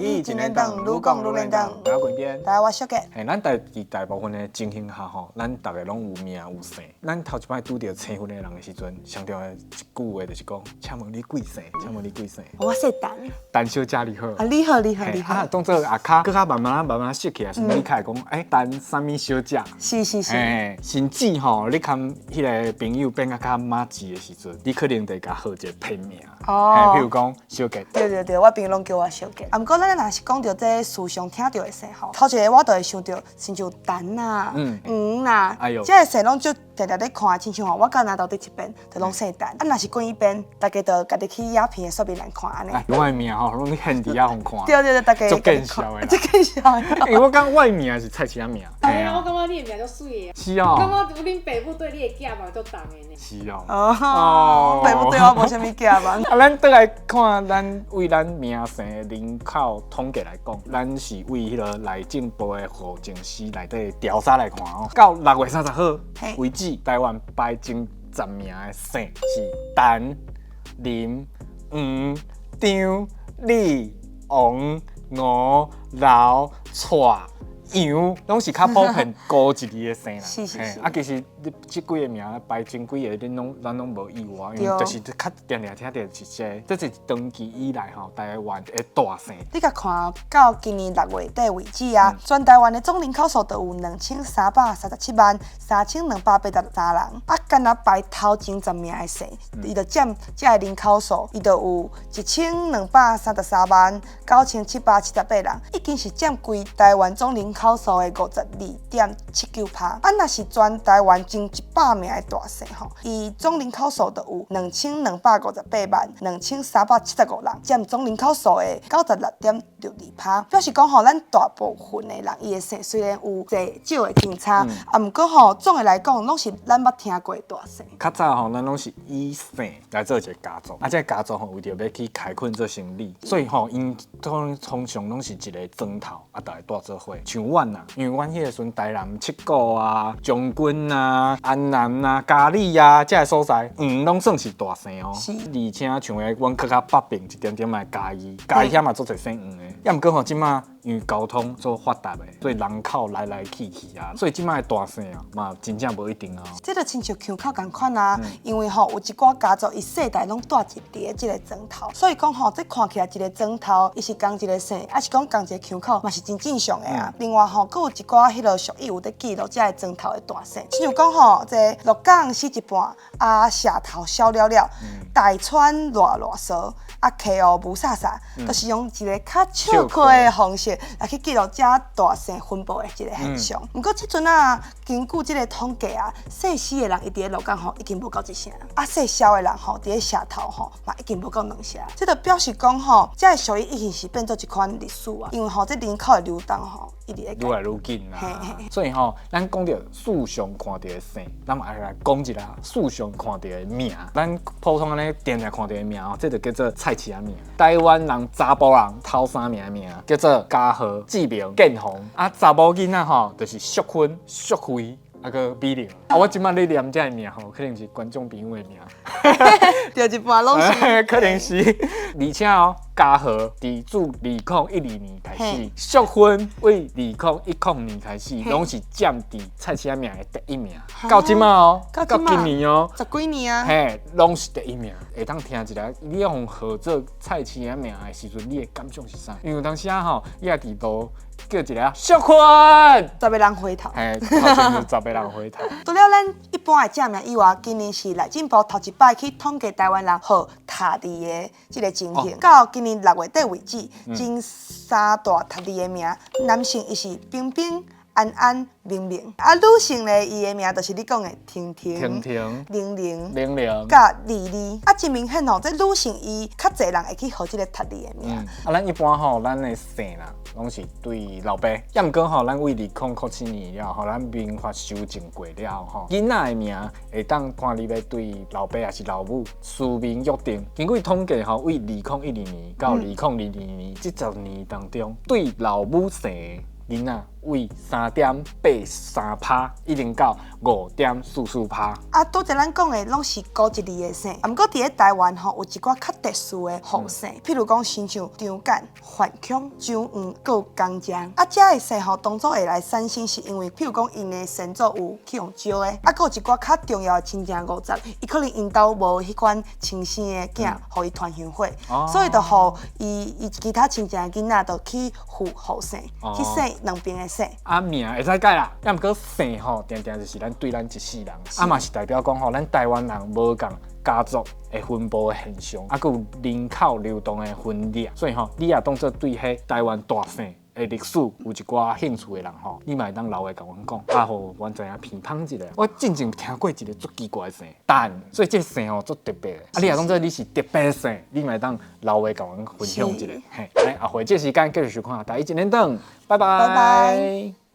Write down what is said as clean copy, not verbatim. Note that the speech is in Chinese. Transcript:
语真连长，愈讲愈连长。大家贵边，大家我小杰。咱大部分的情形下吼，咱大家拢有名有姓。咱头一摆拄着青婚的人的时阵，上重要的一句话就是讲，请问你几岁？请问你几岁？我说蛋。蛋小姐你好。啊，你好，你好，你好。当做下骹，搁较慢慢熟起来，是你开始讲，蛋啥物小姐？是。甚至吼，你看迄个朋友变较马子的时阵，你可能得甲好一个片名。譬如讲小杰。对，我朋友拢叫我小杰。啊，毋过咱若是讲到这时常听到的姓吼，头一个我就会想到，亲像蛋呐、黄呐，这个姓拢就常常咧看，亲像吼，我甲拿到第一遍，就拢姓蛋。啊，若是过一遍，大家就家己去影片的说明栏看安尼。我的名吼，拢现伫遐互看。对，大家足见笑的啦。足见笑的。因为我感觉我的名是蔡奇亚名。对啊，我感觉你的名足水的。是哦。我感觉有恁爸母对你的寄望足重的呢。是哦。爸母对我无啥物寄望。啊，咱倒来看咱为咱名姓的人口统计来讲，咱是为迄个内政部的户政司内底调查来看哦。到6月30号为止，台湾排前10名的姓是陈、林、黄、张、李、王、吴、刘、蔡。杨拢是较普遍高一字的姓啦，是。啊，其实你这几个名排前几个，咱拢无意外，因为就是较常听到是这是长期以来吼台湾的大姓。你甲看到今年6月底为止啊，全台湾的总人口数就有2337万3283人，啊，敢若排头前10名的姓，伊就占这个人口数，伊就有1233万9778人，已经是占规台湾总人口数的52.79%。啊，若是全台湾前100名的大姓吼，伊总人口数就有2258万2375人，占总人口数的96.62%。表示讲吼，咱大部分的人伊的姓虽然有侪少的偏差，啊，毋过吼总的来讲，拢是咱捌听过的大姓。较早吼，咱拢是以姓来做一个家族，啊，这个家族吼为着要去开垦做生意，所以吼因通常拢是一个庄头，啊，大家带做伙。像阮呐，因为阮迄个时阵台南七股啊、将军啊、安南啊、嘉义啊，这个所在，拢算是大姓哦。是。而且像阮较北边一点点的嘉义遐嘛做侪姓黄的。要毋过吼，即马因为交通做发达的，所以人口来去啊，所以即马的大姓啊嘛真正无一定啊。这就亲像腔口共款啊，因为吼有一寡家族伊世代拢住伫即个庄头，所以讲吼这看起来一个庄头，伊是共一个姓，还是讲共一个腔口，嘛是真正常的啊。另外吼，佫有一寡迄落俗语有在记录这个庄头的大姓，亲像讲吼，这鹿港死一半，啊社头烧了了，大川热烧，啊溪湖无煞煞，都是用一个较笑亏的方式来去记录这大姓分布的一个现象。毋过即阵啊，根据即个统计啊，姓死的人伊伫咧鹿港吼已经无够一声，啊姓萧的人吼伫咧社头吼嘛已经无够2声。这就表示讲吼，这个属于已经是变做一款历史啊，因为吼这人口的流动吼一直在愈来愈紧啦。所以吼，咱讲到史上看到的姓，咱嘛来讲一下史上看到的名。咱普通安尼电视看到的名哦，这就叫做蔡奇亚名。台湾人查甫人头3名的名叫做嘉禾、志明、建宏。啊，查某囡仔吼就是淑芬、淑慧。啊个美玲，我即摆咧念这个名吼，可能是观众朋友的名。对，一半拢是。可能是，而且哦，嘉禾伫自2012年开始，淑芬为2010年开始，拢是占伫蔡奇亚名的第1名。到即摆哦，到今年哦，10几年啊，嘿，拢是第1名。会当听一下，你用号做蔡奇亚名的时阵，你的感想是啥？因为当时啊吼，伊也伫度叫一个淑芬，10个人回头。嘿，头前就10个人回头。除了咱一般的正名以外，今年是内政部头一摆去统计台湾人号读字的这个情形。到今年6月底为止，前3大读字的名，男性伊是冰冰、安安、明明，啊，女性咧伊的名就是你讲的婷婷、玲玲、甲丽丽。啊，真明显吼，这女性伊较侪人会去号这个读字的名。啊，咱一般吼，咱的姓啦，拢是对老爸。要毋过吼，咱为2007年了，吼，咱民法修正过了吼，囡仔的名会当看你要对老爸还是老母书面约定。经过统计吼，为2012年到2002年这10年当中，对老母姓囡仔为3.83%，一直到5.44%。啊，拄则咱讲的拢是高一字的姓，啊，毋过伫咧台湾吼有一寡较特殊的户姓，譬如讲亲像张干、范强、张黄，佮有江江。啊，遮的姓吼当初会来产生，是因为譬如讲因的先祖有去用招的，啊，佮有一寡较重要的亲情50，伊可能因兜无迄款亲生的囝，互伊团乡会，所以就互伊其他亲情的囡仔就去付户姓，去姓两边的姓。啊，名会使改啦，啊，毋过姓吼，定定就是咱对咱一世人，啊嘛是代表讲吼，咱台湾人无共家族的分布的现象，啊，佮有人口流动的分裂，所以吼，你也当做对迄台湾大姓的历史有一寡兴趣的人吼，你嘛会当留下甲阮讲，啊，互阮知影偏芳一下。我真正听过一个足奇怪的姓，蛋，所以这个姓吼足特别的。啊，你也当做你是特别的姓，你嘛会当留下甲阮分享一下。嘿，来，后回这时间继续收看《第一一年灯》，拜拜。拜拜。